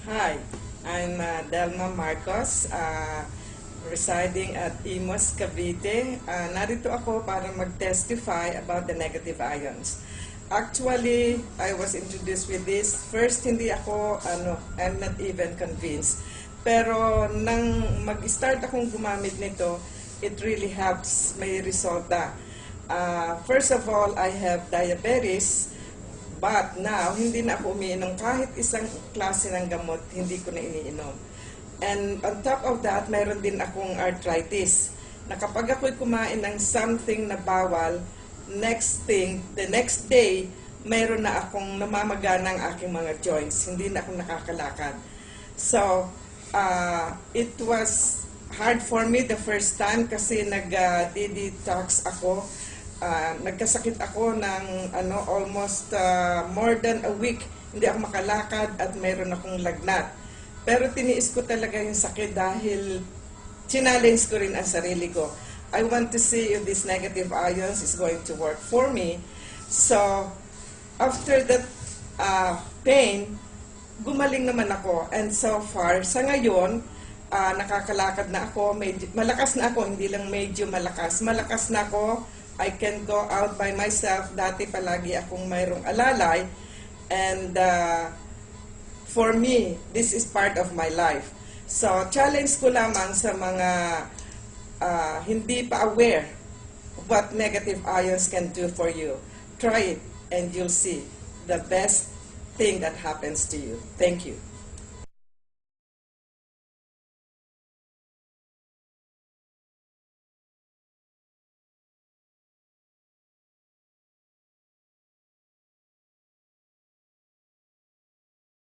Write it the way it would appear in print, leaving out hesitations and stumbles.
Hi, I'm Delma Marcos, residing at Imos, Cavite. Narito ako para mag-testify about the negative ions. Actually, I was introduced with this. First, hindi ako, I'm not even convinced. Pero nang mag-start akong gumamit nito, it really helps may resulta. First of all, I have diabetes. But now, hindi na ako umiinom kahit isang klase ng gamot, hindi ko na iniinom. And on top of that, mayroon din akong arthritis. Na kapag ako'y kumain ng something na bawal, the next day, mayroon na akong namamagana ng aking mga joints. Hindi na ako nakakalakad. So, it was hard for me the first time kasi nag-detox ako. Nagkasakit ako ng almost more than a week. Hindi ako makalakad at mayroon akong lagnat. Pero tiniis ko talaga yung sakit dahil challenge ko rin ang sarili ko. I want to see if this negative ions is going to work for me. So, after that pain, gumaling naman ako. And so far, sa ngayon, nakakalakad na ako. Malakas na ako, hindi lang medyo malakas. Malakas na ako. I can go out by myself. Dati palagi akong mayroong alalay. And for me, this is part of my life. So, challenge ko lamang sa mga hindi pa aware what negative ions can do for you. Try it and you'll see the best thing that happens to you. Thank you.